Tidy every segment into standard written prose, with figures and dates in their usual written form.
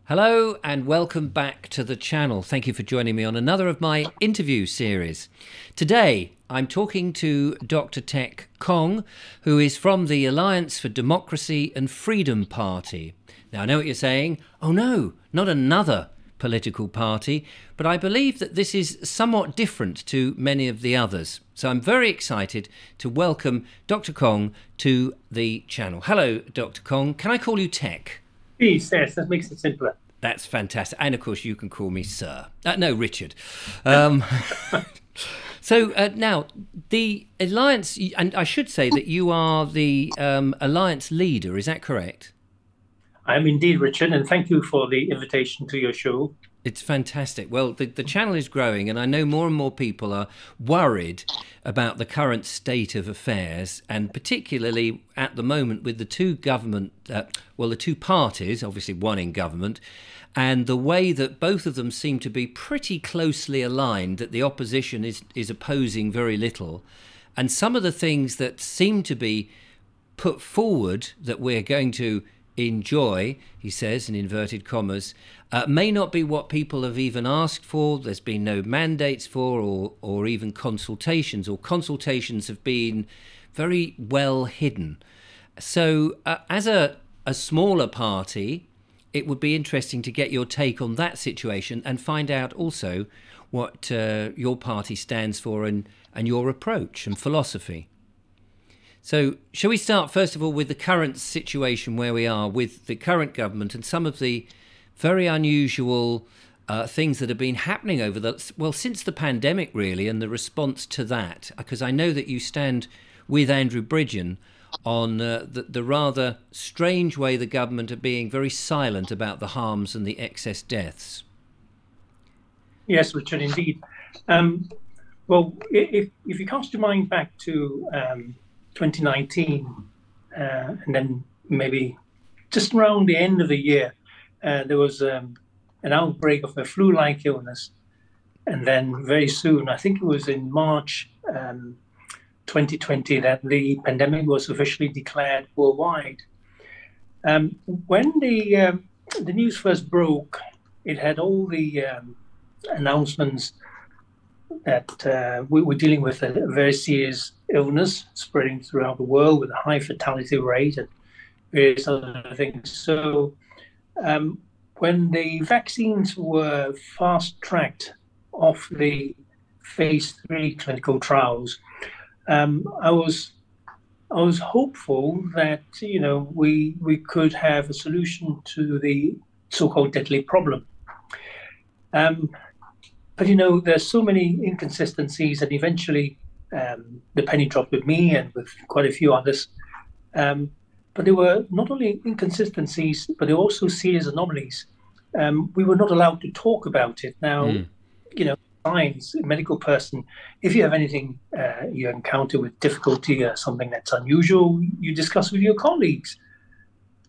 Hello and welcome back to the channel. Thank you for joining me on another of my interview series. Today I'm talking to Dr. Teck Khong, who is from the Alliance for Democracy and Freedom Party. Now I know what you're saying, oh no, not another political party, but I believe that this is somewhat different to many of the others. So I'm very excited to welcome Dr. Khong to the channel. Hello, Dr. Khong. Can I call you Teck? Please, yes, that makes it simpler. That's fantastic. And of course, you can call me Sir. No, Richard. So now, the Alliance, and I should say that you are the Alliance leader, is that correct? I am indeed, Richard, and thank you for the invitation to your show. It's fantastic. Well, the channel is growing, and I know more and more people are worried about the current state of affairs, and particularly at the moment with the two the two parties, obviously one in government, and the way that both of them seem to be pretty closely aligned, that the opposition is opposing very little. And some of the things that seem to be put forward that we're going to enjoy, he says in inverted commas, may not be what people have even asked for. There's been no mandates for or even consultations, or consultations have been very well hidden. So as a smaller party, it would be interesting to get your take on that situation and find out also what your party stands for and your approach and philosophy. So shall we start first of all with the current situation where we are with the current government and some of the very unusual things that have been happening since the pandemic really, and the response to that? Because I know that you stand with Andrew Bridgen on the rather strange way the government are being very silent about the harms and the excess deaths. Yes, Richard, indeed. Well, if you cast your mind back to 2019, and then maybe just around the end of the year, there was an outbreak of a flu-like illness. And then very soon, I think it was in March 2020, that the pandemic was officially declared worldwide. When the news first broke, it had all the announcements that we were dealing with a very serious illness spreading throughout the world with a high fatality rate and various other things. So when the vaccines were fast-tracked off the phase 3 clinical trials, I was hopeful that we could have a solution to the so-called deadly problem. But there's so many inconsistencies, and eventually the penny dropped with me and with quite a few others. But there were not only inconsistencies, but there were also serious anomalies. We were not allowed to talk about it. Now, science, a medical person, if you have anything you encounter with difficulty or something that's unusual, you discuss with your colleagues.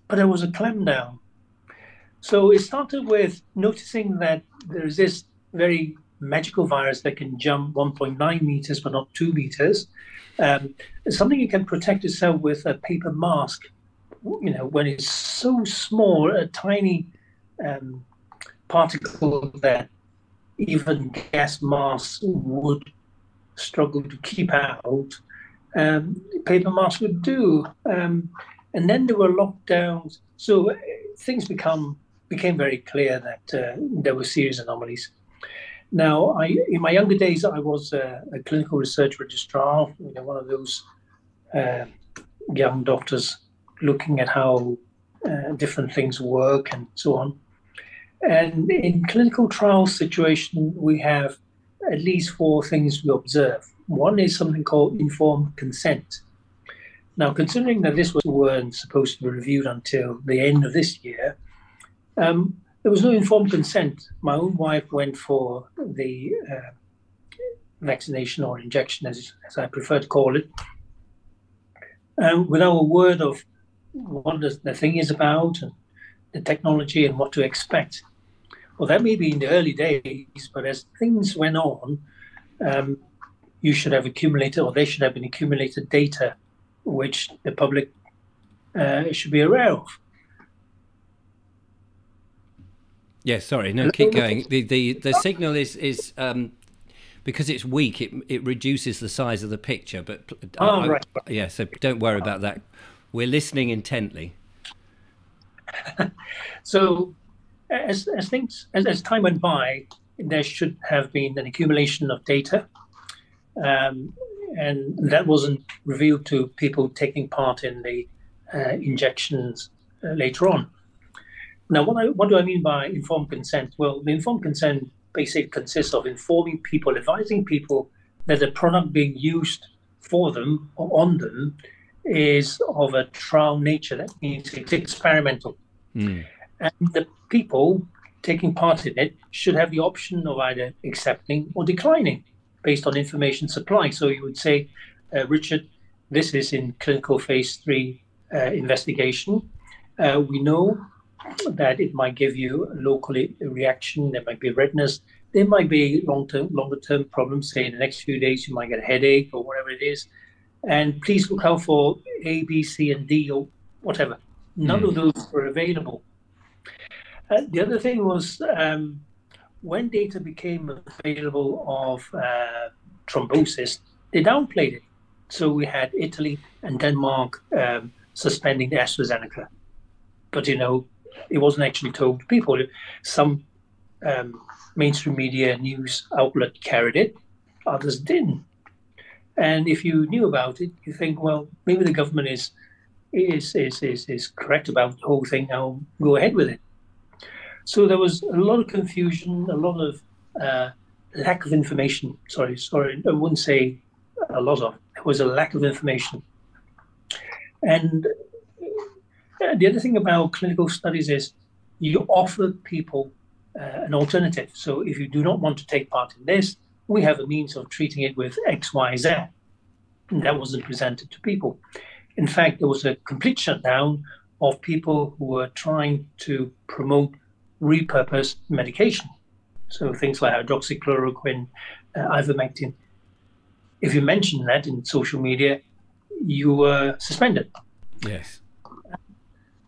But there was a clampdown. So it started with noticing that there is this very magical virus that can jump 1.9 meters, but not 2 meters. It's something you can protect yourself with a paper mask. When it's so small, a tiny particle that even gas masks would struggle to keep out, paper masks would do. And then there were lockdowns. So things became very clear that there were serious anomalies. Now, in my younger days, I was a clinical research registrar, one of those young doctors looking at how different things work and so on. And in clinical trial situation, we have at least 4 things we observe. One is something called informed consent. Now, considering that this weren't supposed to be reviewed until the end of this year, there was no informed consent. My own wife went for the vaccination or injection, as I prefer to call it, without a word of what the thing is about and the technology and what to expect. Well, that may be in the early days, but as things went on, you should have accumulated, or they should have been accumulated data, which the public should be aware of. Yeah, sorry. No, keep Hello? going. The signal is because it's weak. It reduces the size of the picture. But Right. yeah, so don't worry about that. We're listening intently. So as time went by, there should have been an accumulation of data, um, and that wasn't revealed to people taking part in the injections later on. Now, what do I mean by informed consent? Well, the informed consent basically consists of informing people, advising people that the product being used for them or on them is of a trial nature. That means it's experimental. Mm. And the people taking part in it should have the option of either accepting or declining based on information supply. So you would say, Richard, this is in clinical phase 3 investigation. We know that it might give you a local reaction, there might be redness, there might be longer term problems, say in the next few days you might get a headache or whatever it is. And please look out for A, B, C, and D or whatever. None of those were available. The other thing was when data became available of thrombosis, they downplayed it. So we had Italy and Denmark suspending the AstraZeneca. But, it wasn't actually told to people. Some mainstream media news outlet carried it, others didn't. And if you knew about it, you think, well, maybe the government is correct about the whole thing. I'll go ahead with it. So there was a lot of confusion, a lot of lack of information. Sorry, I wouldn't say a lot of. There was a lack of information. And the other thing about clinical studies is you offer people an alternative. So if you do not want to take part in this, we have a means of treating it with X, Y, Z. And that wasn't presented to people. In fact, there was a complete shutdown of people who were trying to promote repurposed medication. So things like hydroxychloroquine, ivermectin. If you mention that in social media, you were suspended. Yes.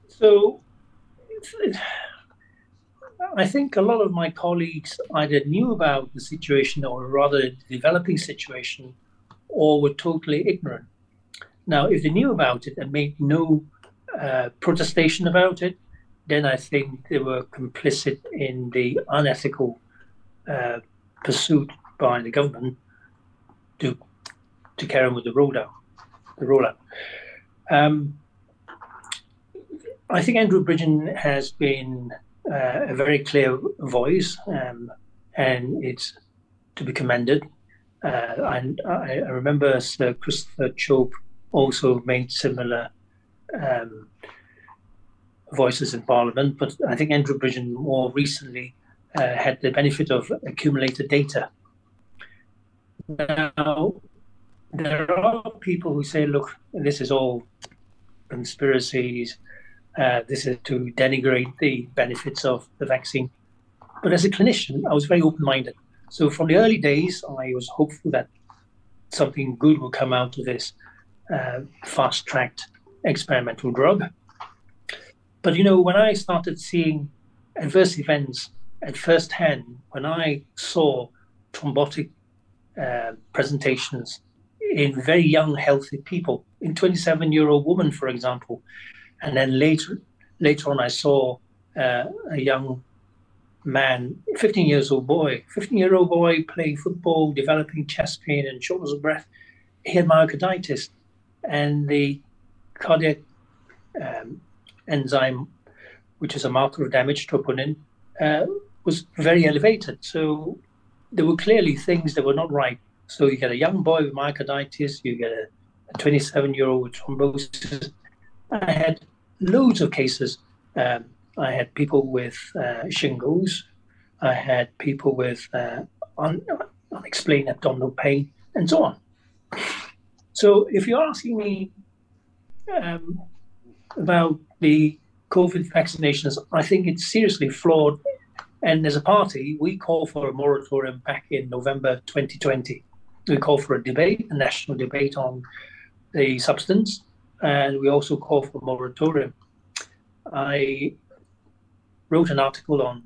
So I think a lot of my colleagues either knew about the situation or rather the developing situation or were totally ignorant. Now, if they knew about it and made no protestation about it, then I think they were complicit in the unethical pursuit by the government to carry on with the rollout. I think Andrew Bridgen has been a very clear voice, and it's to be commended. And I remember Sir Christopher Chope also made similar voices in Parliament, but I think Andrew Bridgen more recently had the benefit of accumulated data. Now, there are people who say, look, this is all conspiracies, this is to denigrate the benefits of the vaccine. But as a clinician, I was very open-minded. So from the early days, I was hopeful that something good will come out of this fast-tracked experimental drug. But, when I started seeing adverse events at first hand, when I saw thrombotic presentations in very young, healthy people, in 27-year-old woman, for example, and then later on I saw a young man, 15-year-old boy playing football, developing chest pain and shortness of breath. He had myocarditis, and the cardiac enzyme, which is a marker of damage, troponin, was very elevated. So there were clearly things that were not right. So you get a young boy with myocarditis, you get a 27-year-old with thrombosis. I had loads of cases. I had people with shingles. I had people with unexplained abdominal pain, and so on. So if you're asking me about the COVID vaccinations, I think it's seriously flawed. And as a party, we called for a moratorium back in November 2020. We called for a national debate on the substance, and we also called for a moratorium. I wrote an article on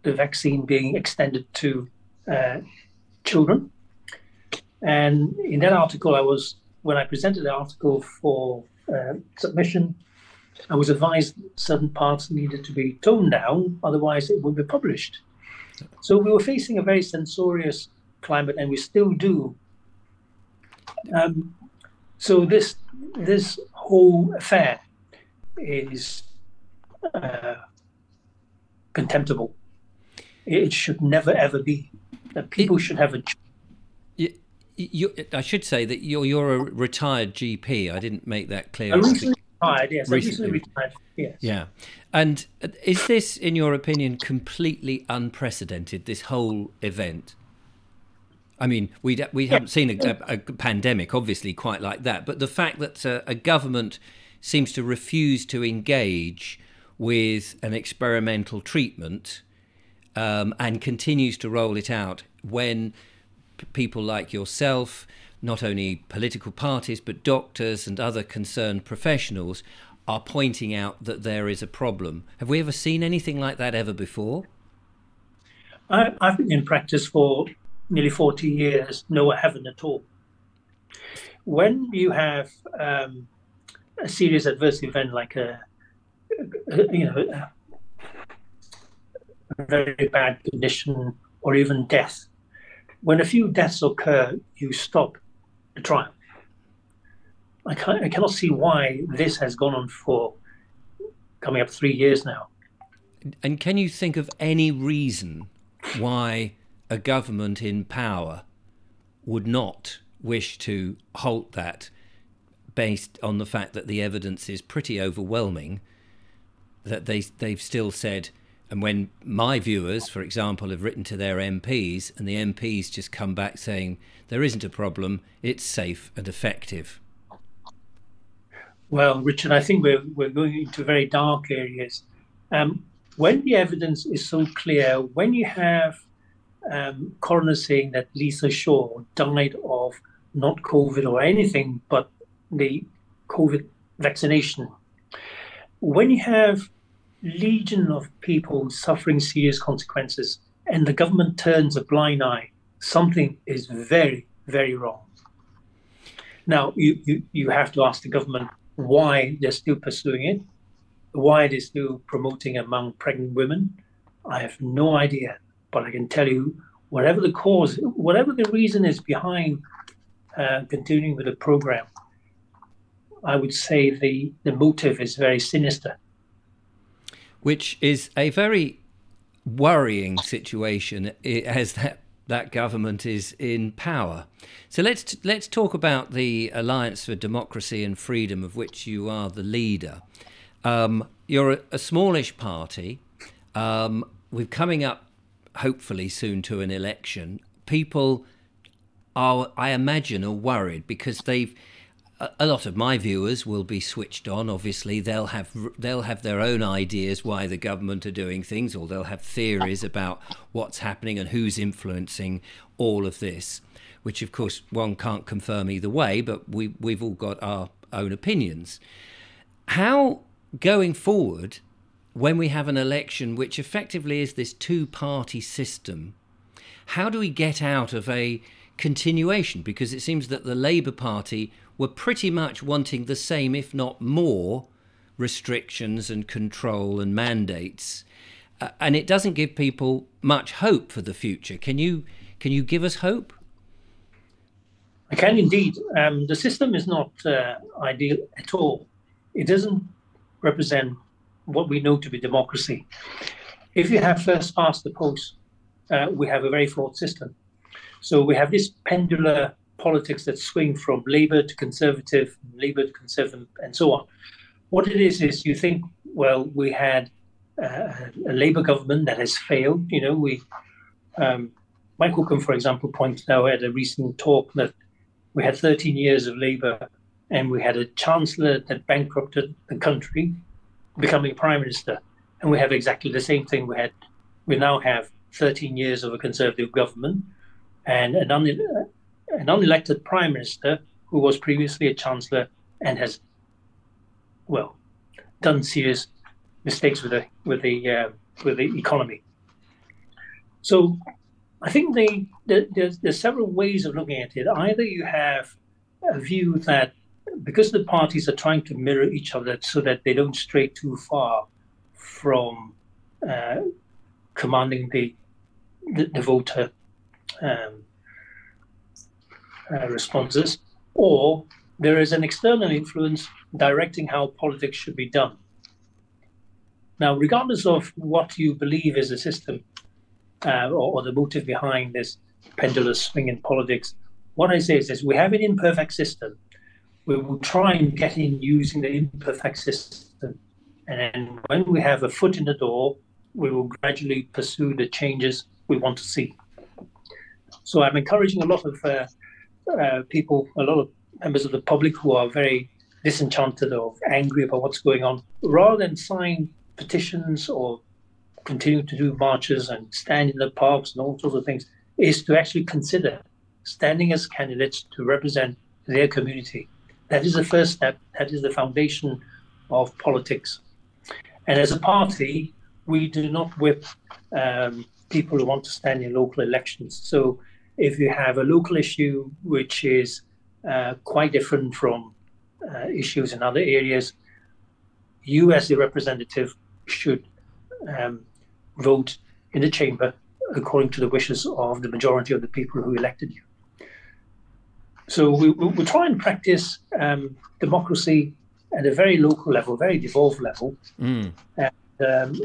the vaccine being extended to children. And in that article, when I presented the article for submission, I was advised certain parts needed to be toned down, otherwise it would be published. So we were facing a very censorious climate, and we still do. So this whole affair is contemptible. It should never ever be. That people should have a. I should say that you're a retired GP. I didn't make that clear. I recently retired. Yes, I recently retired. Yes. Yeah, and is this, in your opinion, completely unprecedented? This whole event. I mean, we haven't seen a pandemic, obviously, quite like that. But the fact that a government seems to refuse to engage with an experimental treatment and continues to roll it out when people like yourself, not only political parties, but doctors and other concerned professionals are pointing out that there is a problem. Have we ever seen anything like that ever before? I've been in practice for nearly 40 years. No, I haven't at all. When you have a serious adverse event like a very bad condition or even death, when a few deaths occur, you stop the trial. I cannot see why this has gone on for coming up 3 years now. And can you think of any reason why a government in power would not wish to halt that, based on the fact that the evidence is pretty overwhelming, that they've still said, and when my viewers, for example, have written to their MPs and the MPs just come back saying there isn't a problem, it's safe and effective? Well, Richard, I think we're going into very dark areas. When the evidence is so clear, when you have coroners saying that Lisa Shaw died of not COVID or anything but the COVID vaccination, when you have legion of people suffering serious consequences and the government turns a blind eye, something is very, very wrong. Now, you have to ask the government why they're still pursuing it, why they're still promoting among pregnant women. I have no idea, but I can tell you, whatever the cause, whatever the reason is behind continuing with the program, I would say the motive is very sinister. Which is a very worrying situation as that government is in power. So let's talk about the Alliance for Democracy and Freedom, of which you are the leader. You're a smallish party. We're coming up, hopefully, soon to an election. People are, I imagine, are worried because a lot of my viewers will be switched on. Obviously, they'll have their own ideas why the government are doing things, or they'll have theories about what's happening and who's influencing all of this, which, of course, one can't confirm either way, but we've all got our own opinions. How, going forward, when we have an election which effectively is this two-party system, how do we get out of a continuation? Because it seems that the Labour Party were pretty much wanting the same, if not more, restrictions and control and mandates. And it doesn't give people much hope for the future. Can you give us hope? I can indeed. The system is not ideal at all. It doesn't represent what we know to be democracy. If you have first past the post, we have a very flawed system. So we have this pendular politics that swing from Labour to Conservative, and so on. What it is you think, well, we had a Labour government that has failed. You know, Mike Hookham, for example, pointed out at a recent talk that we had 13 years of Labour and we had a chancellor that bankrupted the country, becoming prime minister. And we have exactly the same thing. We now have 13 years of a Conservative government and an unelected prime minister who was previously a chancellor and has, well, done serious mistakes with the with the economy. So I think there's several ways of looking at it. Either you have a view that because the parties are trying to mirror each other so that they don't stray too far from commanding the voter responses, or there is an external influence directing how politics should be done. Now, regardless of what you believe is the system or the motive behind this pendulous swing in politics, what I say is this: we have an imperfect system. We will try and get in using the imperfect system. And then when we have a foot in the door, we will gradually pursue the changes we want to see. So I'm encouraging a lot of people, a lot of members of the public who are very disenchanted or angry about what's going on, rather than sign petitions or continue to do marches and stand in the parks and all sorts of things, is to actually consider standing as candidates to represent their community. That is the first step. That is the foundation of politics. And as a party, we do not whip people who want to stand in local elections. So if you have a local issue which is quite different from issues in other areas, you as the representative should vote in the chamber according to the wishes of the majority of the people who elected you. So we try and practice democracy at a very local level, very devolved level. And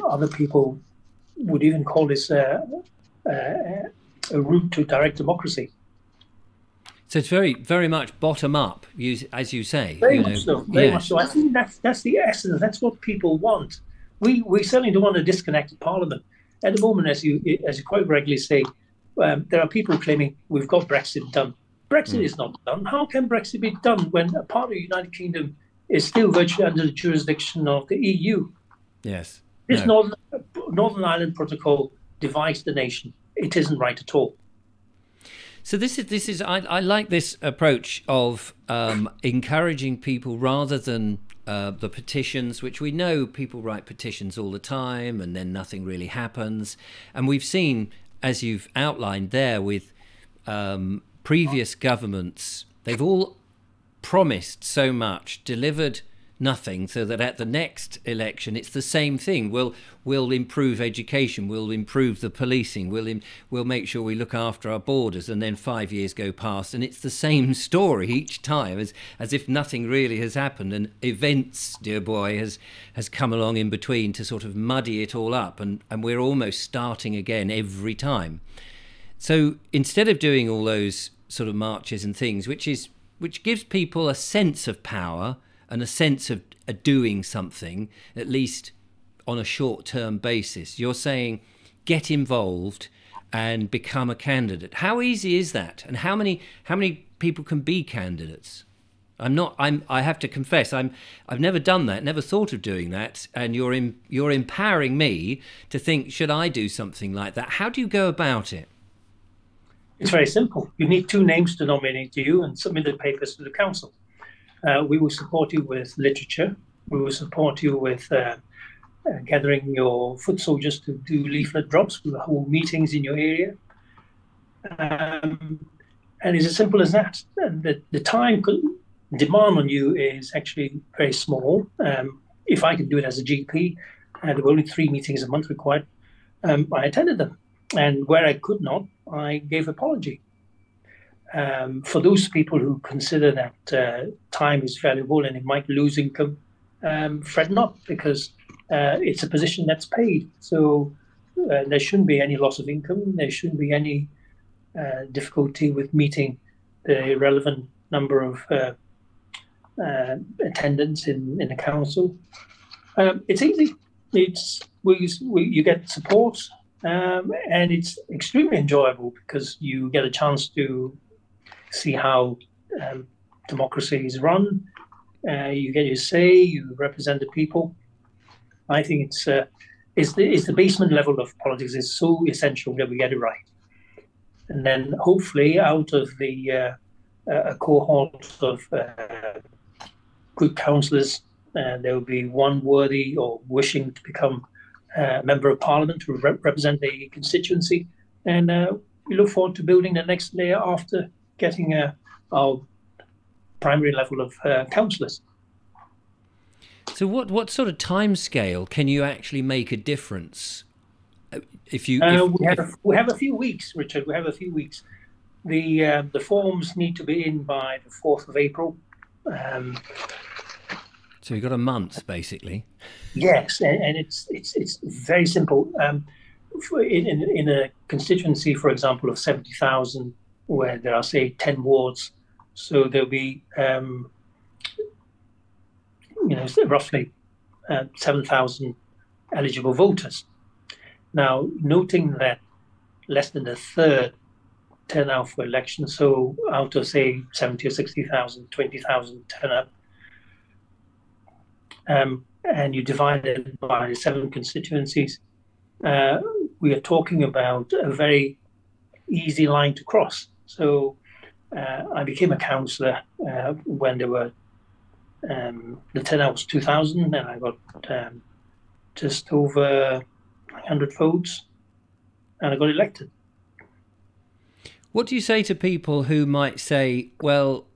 other people would even call this a route to direct democracy. So it's very, very much bottom up, as you say. Very much so. Very much so. I think that's the essence. That's what people want. We certainly don't want a disconnected parliament. At the moment, as you quite regularly say, there are people claiming we've got Brexit done. Brexit is not done. How can Brexit be done when a part of the United Kingdom is still virtually under the jurisdiction of the EU? Yes. This Northern Ireland Protocol divides the nation. It isn't right at all. So this is I like this approach of encouraging people rather than the petitions, which we know people write petitions all the time and then nothing really happens. And we've seen, as you've outlined there, with previous governments, they've all promised so much, delivered nothing, so that at the next election it's the same thing. We'll improve education, we'll improve the policing, we'll make sure we look after our borders, and then 5 years go past and it's the same story each time, as if nothing really has happened, and events, dear boy, has come along in between to sort of muddy it all up, and we're almost starting again every time. So instead of doing all those sort of marches and things, which gives people a sense of power and a sense of doing something, at least on a short-term basis, you're saying get involved and become a candidate. How easy is that? And how many people can be candidates? I have to confess, I've never done that, never thought of doing that, and you're empowering me to think, should I do something like that? How do you go about it? It's very simple. You need 2 names to nominate you and submit the papers to the council. We will support you with literature. We will support you with gathering your foot soldiers to do leaflet drops. We will hold meetings in your area. And it's as simple as that. And the time demand on you is actually very small. If I could do it as a GP, there were only 3 meetings a month required, I attended them. And where I could not, I gave apology. For those people who consider that time is valuable and it might lose income, fret not, because it's a position that's paid. So there shouldn't be any loss of income. There shouldn't be any difficulty with meeting the relevant number of attendants in the council. It's easy. You get support. And it's extremely enjoyable because you get a chance to see how democracy is run. You get your say. You represent the people. I think it's the basement level of politics is so essential that we get it right. And then hopefully, out of the a cohort of good councillors, there will be one worthy or wishing to become member of parliament to represent the constituency, and we look forward to building the next layer after getting our primary level of councillors. So what sort of time scale can you actually make a difference? We have a few weeks, Richard. We have a few weeks. The forms need to be in by the 4th of April. So you've got a month, basically. Yes, and it's very simple. In a constituency, for example, of 70,000, where there are, say, 10 wards, so there'll be roughly 7,000 eligible voters. Now, noting that less than a third turn out for elections, so out of, say, 70 or 60,000, 20,000 turn up, and you divide it by 7 constituencies, we are talking about a very easy line to cross. So I became a councillor when there were the turnout was 2,000, and I got just over 100 votes, and I got elected. What do you say to people who might say, well,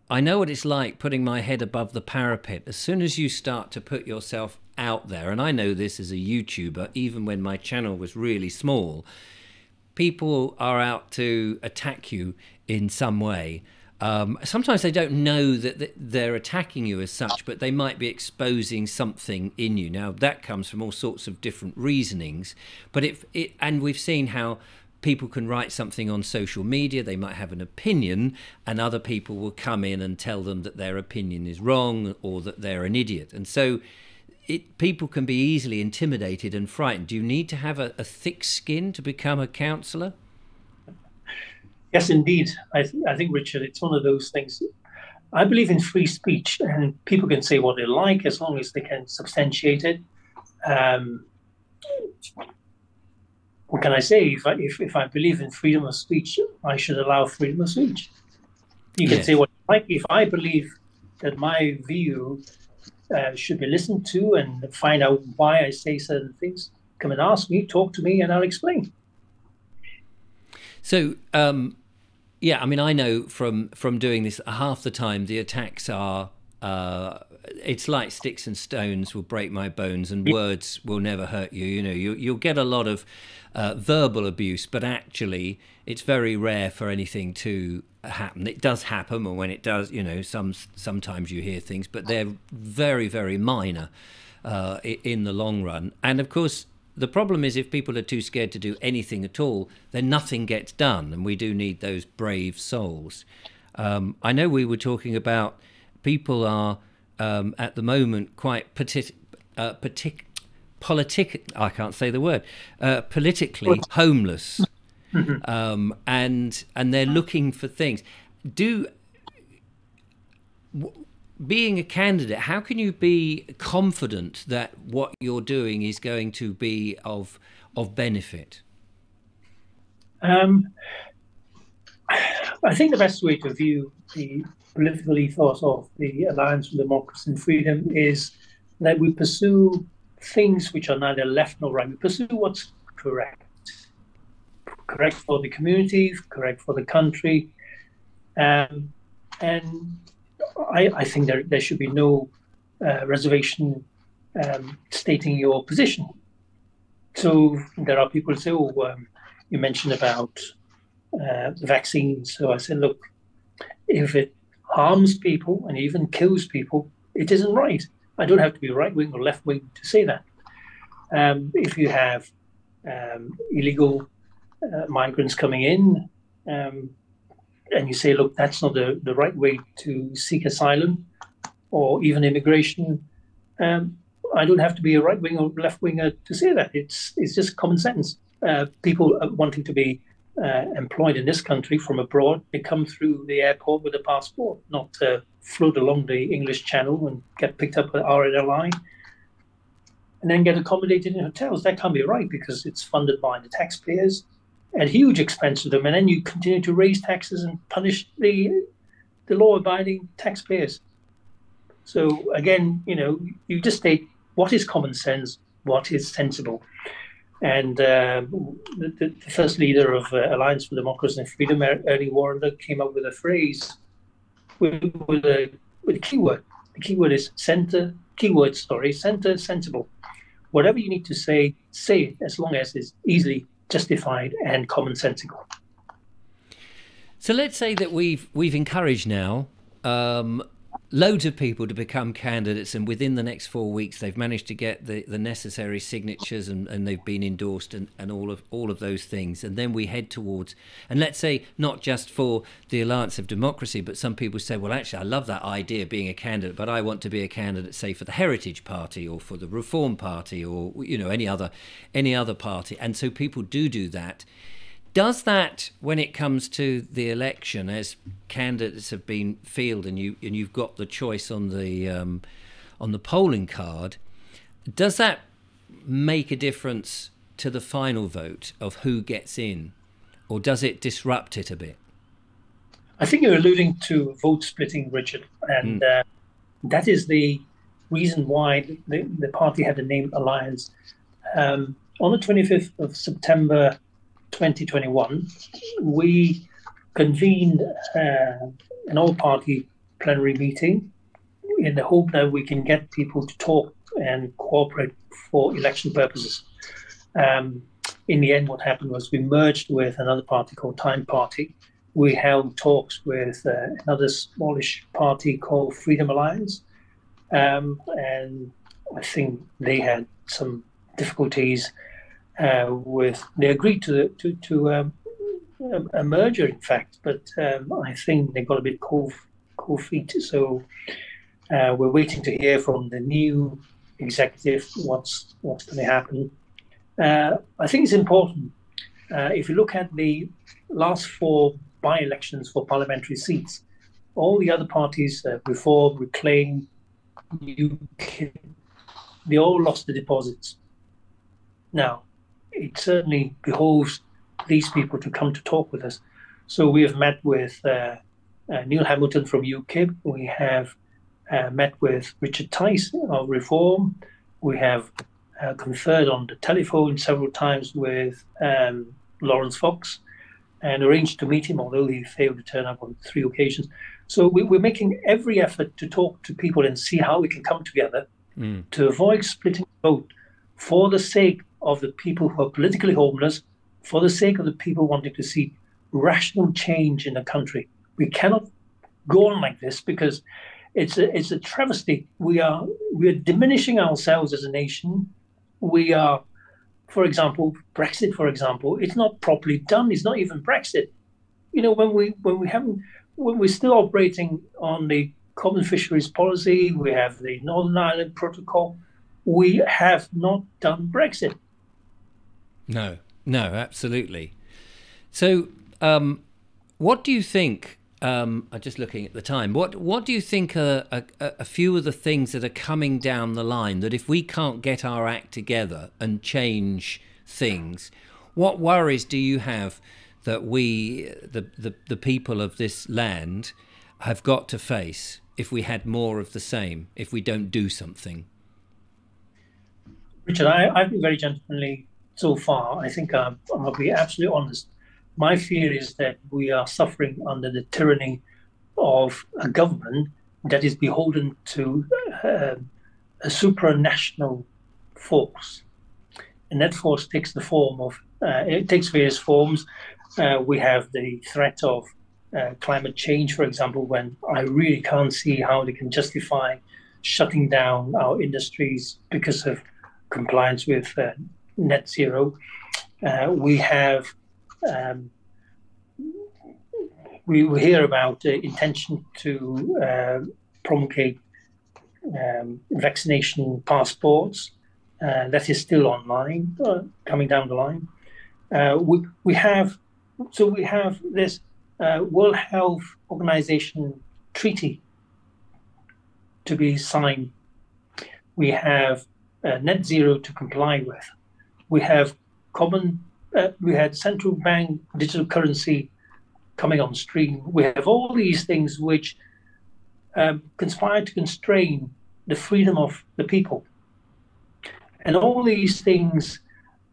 I know what it's like putting my head above the parapet. As soon as you start to put yourself out there, and I know this as a YouTuber, even when my channel was really small, people are out to attack you in some way. Sometimes they don't know that they're attacking you as such, but they might be exposing something in you. Now, that comes from all sorts of different reasonings. But and we've seen how people can write something on social media, they might have an opinion, and other people will come in and tell them that their opinion is wrong or that they're an idiot. And so people can be easily intimidated and frightened. Do you need to have a thick skin to become a councillor? Yes, indeed. I think, Richard, it's one of those things. I believe in free speech, and people can say what they like as long as they can substantiate it. What can I say? If I believe in freedom of speech, I should allow freedom of speech. You can say what you like. If I believe that my view should be listened to and find out why I say certain things, come and ask me, talk to me, and I'll explain. So, yeah, I mean, I know from doing this, half the time the attacks are, it's like sticks and stones will break my bones and words will never hurt you. You know, you'll get a lot of verbal abuse, but actually it's very rare for anything to happen. It does happen, or when it does, you know, sometimes you hear things, but they're very, very minor in the long run. And of course, the problem is if people are too scared to do anything at all, then nothing gets done, and we do need those brave souls. I know we were talking about people are at the moment quite politically homeless, and they're looking for things. Being a candidate, how can you be confident that what you're doing is going to be of benefit? I think the best way to view the political ethos of the Alliance for Democracy and Freedom is that we pursue things which are neither left nor right. We pursue what's correct. Correct for the community, correct for the country. And I think there should be no reservation stating your position. So there are people who say, you mentioned about the vaccines. So I said, look, if it harms people and even kills people, it isn't right. I don't have to be right-wing or left-wing to say that. If you have illegal migrants coming in, and you say, look, that's not the right way to seek asylum or even immigration, I don't have to be a right-wing or left-winger to say that. It's just common sense. People wanting to be employed in this country from abroad, they come through the airport with a passport, not float along the English Channel and get picked up at RNLI and then get accommodated in hotels. That can't be right because it's funded by the taxpayers at huge expense to them. And then you continue to raise taxes and punish the law-abiding taxpayers. So again, you know, you just state what is common sense, what is sensible. And the first leader of Alliance for Democracy and Freedom, Ernie Warren, came up with a phrase with a keyword. The keyword is center, center, sensible. Whatever you need to say it, as long as it's easily justified and commonsensical. So let's say that we've encouraged now loads of people to become candidates, and within the next 4 weeks they've managed to get the necessary signatures and they've been endorsed and all of those things. And then we head towards, and let's say not just for the Alliance of Democracy, but some people say, well, actually I love that idea of being a candidate, but I want to be a candidate, say, for the Heritage Party or for the Reform Party or any other party. And so people do that. Does that, when it comes to the election, as candidates have been fielded and you've got the choice on the polling card, does that make a difference to the final vote of who gets in, or does it disrupt it a bit? I think you're alluding to vote splitting, Richard, and that is the reason why the party had the name Alliance. On the 25th of September 2021, we convened an all-party plenary meeting in the hope that we can get people to talk and cooperate for election purposes. In the end, what happened was we merged with another party called Time Party. We held talks with another smallish party called Freedom Alliance, and I think they had some difficulties they agreed to a merger, in fact, but I think they got a bit cold feet. So we're waiting to hear from the new executive what's going to happen. I think it's important. If you look at the last 4 by-elections for parliamentary seats, all the other parties, Reform, Reclaim, UKIP, they all lost the deposits. Now, it certainly behoves these people to come to talk with us. So we have met with Neil Hamilton from UKIP. We have met with Richard Tice of Reform. We have conferred on the telephone several times with Lawrence Fox and arranged to meet him, although he failed to turn up on 3 occasions. So we're making every effort to talk to people and see how we can come together to avoid splitting the vote for the sake of the people who are politically homeless, for the sake of the people wanting to see rational change in the country. We cannot go on like this because it's a travesty. We are diminishing ourselves as a nation. We are, for example, Brexit. For example, it's not properly done. It's not even Brexit. When we're still operating on the Common Fisheries Policy, we have the Northern Ireland Protocol. We have not done Brexit. No, absolutely. So, what do you think? I'm just looking at the time. What do you think are a few of the things that are coming down the line that if we can't get our act together and change things, what worries do you have that we, the people of this land, have got to face if we had more of the same, if we don't do something? Richard, I've been very gentlemanly so far. I think I'll be absolutely honest. My fear is that we are suffering under the tyranny of a government that is beholden to a supranational force. And that force takes the form of, it takes various forms. We have the threat of climate change, for example, when I really can't see how they can justify shutting down our industries because of compliance with net zero. We have we hear about the intention to promulgate vaccination passports. That is still online, coming down the line. We have this World Health Organization treaty to be signed. We have net zero to comply with. We have we had central bank digital currency coming on stream. We have all these things which conspire to constrain the freedom of the people. And all these things,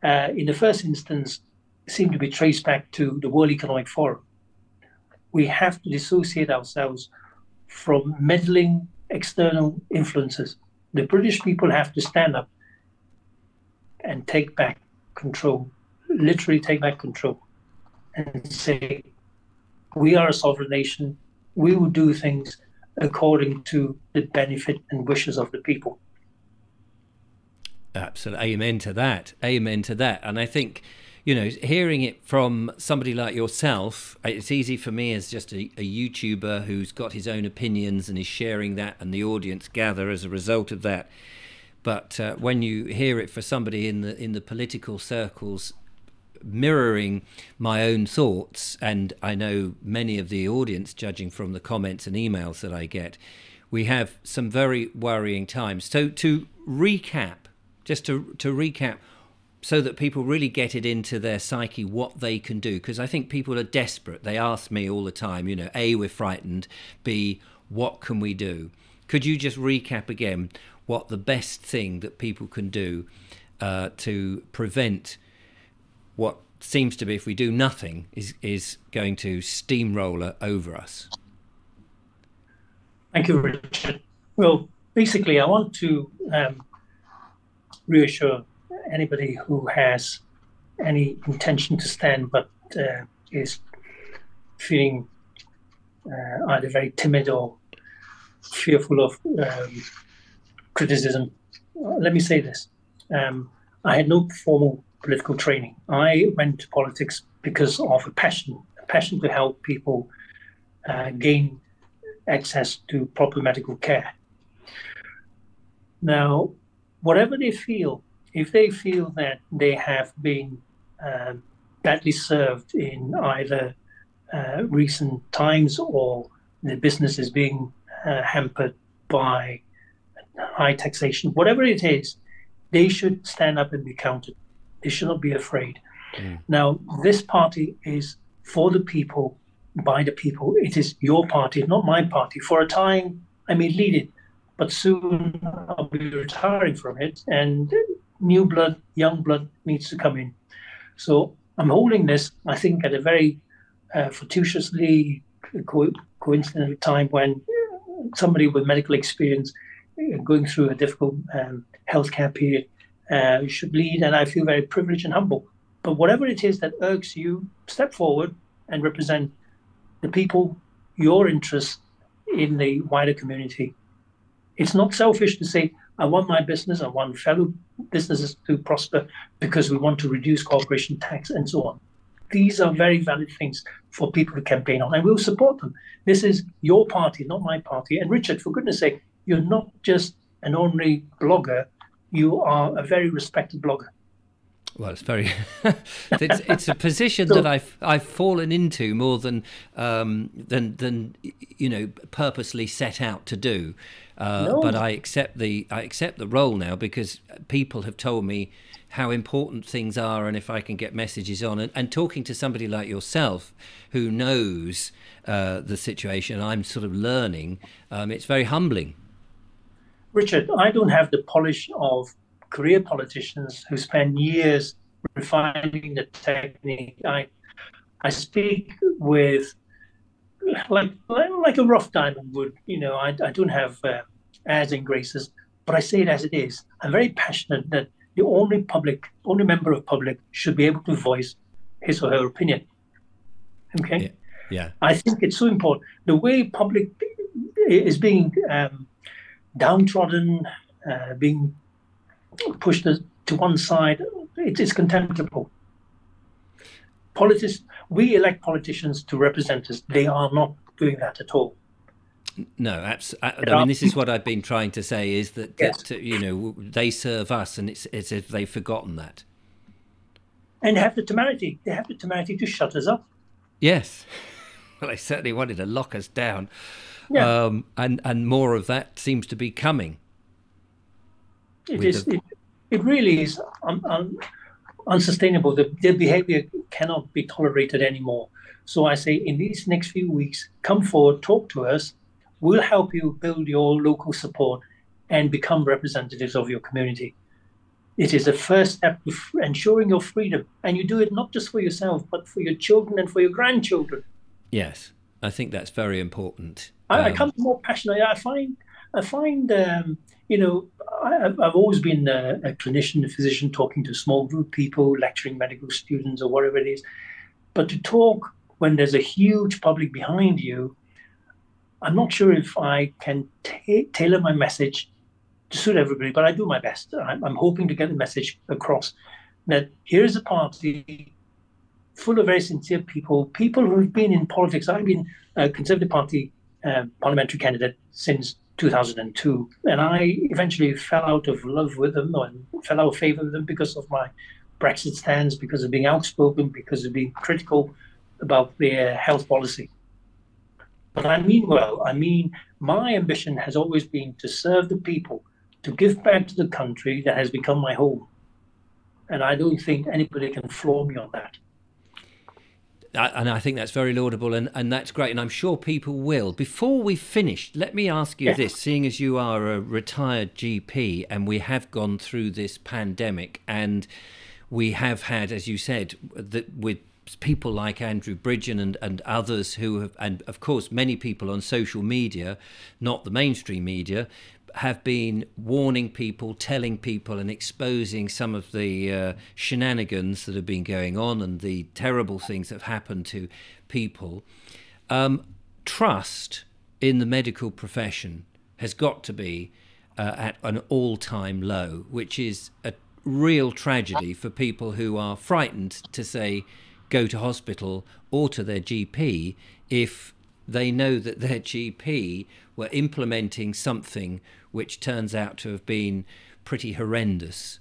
in the first instance, seem to be traced back to the World Economic Forum. We have to dissociate ourselves from meddling external influences. The British people have to stand up and take back control, literally take back control, and say, we are a sovereign nation. We will do things according to the benefit and wishes of the people. Absolutely. Amen to that. Amen to that. And I think, you know, hearing it from somebody like yourself, it's easy for me as just a YouTuber who's got his own opinions and is sharing that, and the audience gather as a result of that. But when you hear it for somebody in the political circles mirroring my own thoughts, and I know many of the audience, judging from the comments and emails that I get, we have some very worrying times. So to recap, just to recap, so that people really get it into their psyche what they can do, because I think people are desperate. They ask me all the time, you know, A, we're frightened, B, what can we do? Could you just recap again what the best thing that people can do to prevent what seems to be, if we do nothing, is going to steamroller over us? Thank you, Richard. Well, basically, I want to reassure anybody who has any intention to stand but is feeling either very timid or fearful of criticism. Let me say this. I had no formal political training. I went to politics because of a passion to help people gain access to proper medical care. Now, whatever they feel, if they feel that they have been badly served in either recent times, or the business is being hampered by high taxation, whatever it is, they should stand up and be counted. They should not be afraid. Now, this party is for the people, by the people. It is your party, not my party. For a time, I may lead it, but soon I'll be retiring from it, and new blood, young blood needs to come in. So I'm holding this, I think, at a very fortuitously coincidental time when somebody with medical experience going through a difficult healthcare period should lead, and I feel very privileged and humble. But whatever it is that irks you, step forward and represent the people, your interests in the wider community. It's not selfish to say, I want my business, I want fellow businesses to prosper because we want to reduce corporation tax and so on. These are very valid things for people to campaign on, and we'll support them. This is your party, not my party. And Richard, for goodness sake, you're not just an ordinary blogger, you are a very respected blogger. Well, it's very it's a position that I've fallen into more than you know, purposely set out to do. No. But I accept the role now because people have told me how important things are, and if I can get messages on, and talking to somebody like yourself who knows the situation, I'm sort of learning. It's very humbling. Richard, I don't have the polish of career politicians who spend years refining the technique. I speak with like a rough diamond would. You know, I don't have airs and graces, but I say it as it is. I'm very passionate that the only member of public should be able to voice his or her opinion. Okay? Yeah. I think it's so important. The way public is being downtrodden, being pushed to one side, it is contemptible. We elect politicians to represent us. They are not doing that at all. No, I mean, this is what I've been trying to say, is that, yes, that you know, they serve us, and it's as if they've forgotten that. And they have the temerity. They have the temerity to shut us up. Yes. Well, they certainly wanted to lock us down. Yeah. And more of that seems to be coming. It really is unsustainable. Their behavior cannot be tolerated anymore. So I say, in these next few weeks, come forward, talk to us. We'll help you build your local support and become representatives of your community. It is the first step to ensuring your freedom. And you do it not just for yourself, but for your children and for your grandchildren. Yes, I think that's very important. I can't be more passionate. I find, you know, I've always been a clinician, a physician, talking to small group people, lecturing medical students or whatever it is. But to talk when there's a huge public behind you, I'm not sure if I can tailor my message to suit everybody, but I do my best. I'm hoping to get the message across that here's a party full of very sincere people, people who've been in politics. I've been a Conservative Party parliamentary candidate since 2002, and I eventually fell out of love with them and fell out of favour with them because of my Brexit stance, because of being outspoken, because of being critical about their health policy. But I mean well. I mean, my ambition has always been to serve the people, to give back to the country that has become my home. And I don't think anybody can floor me on that. And I think that's very laudable, and that's great, and I'm sure people will. Before we finish, let me ask you this, seeing as you are a retired GP and we have gone through this pandemic, and we have had, as you said, with people like Andrew Bridgen and others who have, and of course many people on social media, not the mainstream media, have been warning people, telling people and exposing some of the shenanigans that have been going on and the terrible things that have happened to people. Trust in the medical profession has got to be at an all-time low, which is a real tragedy for people who are frightened to say go to hospital or to their GP if they know that their GP were implementing something which turns out to have been pretty horrendous.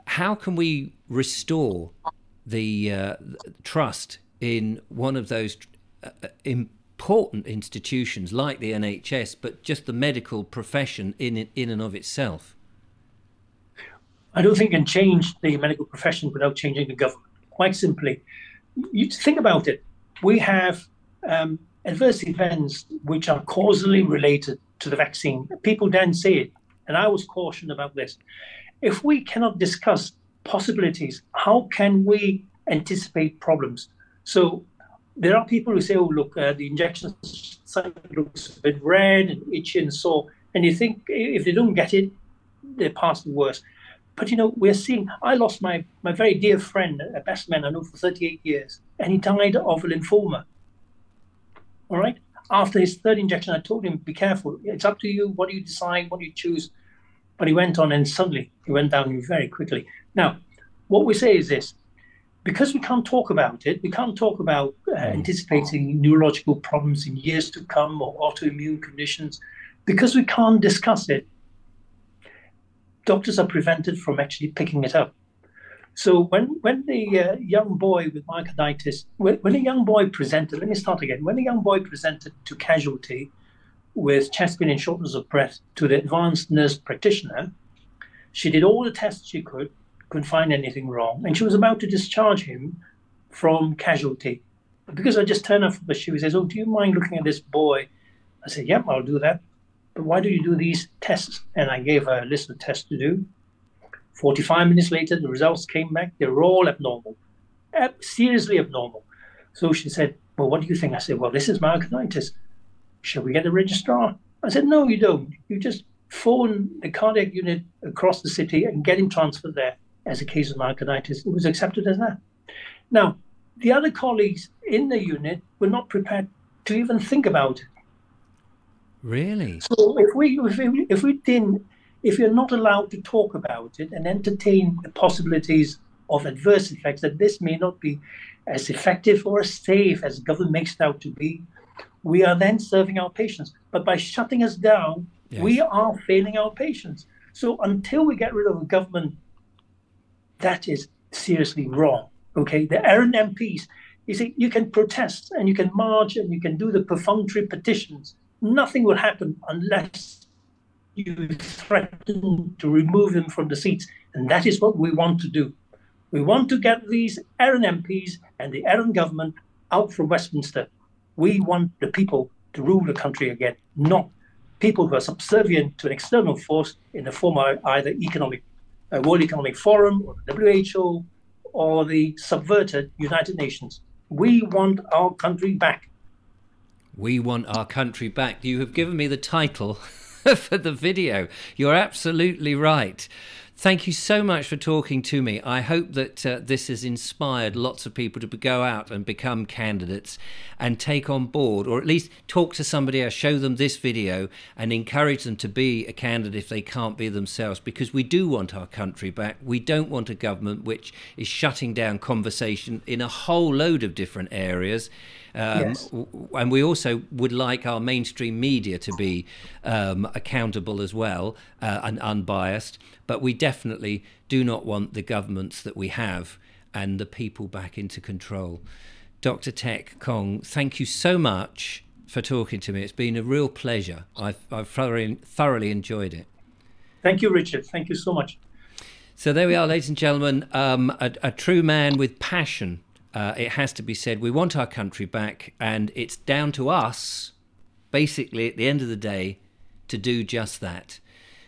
How can we restore the trust in one of those important institutions like the NHS, but just the medical profession in and of itself? I don't think you can change the medical profession without changing the government. Quite simply, you think about it. We have adverse events which are causally related to the vaccine. People then say it, and I was cautioned about this. If we cannot discuss possibilities, how can we anticipate problems? So there are people who say, oh, look, the injection site looks a bit red and itchy and sore. And you think if they don't get it, they're past the worst. But, you know, we're seeing, I lost my very dear friend, a best man I know for 38 years, and he died of lymphoma. All right? After his third injection, I told him, be careful. It's up to you. What do you decide? What do you choose? But he went on, and suddenly he went down very quickly. Now, what we say is this. Because we can't talk about it, we can't talk about anticipating neurological problems in years to come or autoimmune conditions. Because we can't discuss it, doctors are prevented from actually picking it up. So when the young boy with myocarditis, when a young boy presented, let me start again. When a young boy presented to casualty with chest pain and shortness of breath to the advanced nurse practitioner, she did all the tests she couldn't find anything wrong, and she was about to discharge him from casualty. But because I just turned up for the shoe, he says, oh, do you mind looking at this boy? I said, yep, I'll do that. But why do you do these tests? And I gave her a list of tests to do. 45 minutes later, the results came back. They were all abnormal, seriously abnormal. So she said, well, what do you think? I said, well, this is myocarditis. Shall we get a registrar? I said, no, you don't. You just phone the cardiac unit across the city and get him transferred there as a case of myocarditis. It was accepted as that. Now, the other colleagues in the unit were not prepared to even think about it. Really? So if you're not allowed to talk about it and entertain the possibilities of adverse effects, that this may not be as effective or as safe as the government makes it out to be, we are then serving our patients. But by shutting us down, yes, we are failing our patients. So until we get rid of a government that is seriously wrong, okay, the errant MPs, you see, you can protest and you can march and you can do the perfunctory petitions. Nothing will happen unless you threaten to remove them from the seats. And that is what we want to do. We want to get these errant MPs and the errant government out from Westminster. We want the people to rule the country again, not people who are subservient to an external force in the form of either economic World Economic Forum or the WHO or the subverted United Nations. We want our country back. We want our country back. You have given me the title for the video. You're absolutely right. Thank you so much for talking to me. I hope that this has inspired lots of people to go out and become candidates and take on board, or at least talk to somebody else, show them this video and encourage them to be a candidate if they can't be themselves, because we do want our country back. We don't want a government which is shutting down conversation in a whole load of different areas. Yes. And we also would like our mainstream media to be accountable as well and unbiased. But we definitely do not want the governments that we have and the people back into control. Dr. Teck Khong, thank you so much for talking to me. It's been a real pleasure. I've thoroughly enjoyed it. Thank you, Richard. Thank you so much. So there we are, ladies and gentlemen, a true man with passion. It has to be said, we want our country back, and it's down to us, basically, at the end of the day, to do just that.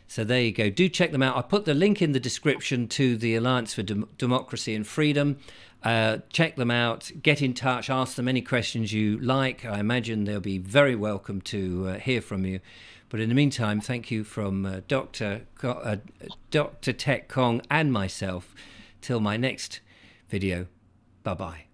So there you go. Do check them out. I put the link in the description to the Alliance for Democracy and Freedom. Check them out. Get in touch. Ask them any questions you like. I imagine they'll be very welcome to hear from you. But in the meantime, thank you from Dr. Teck Khong and myself. Till my next video. Bye-bye.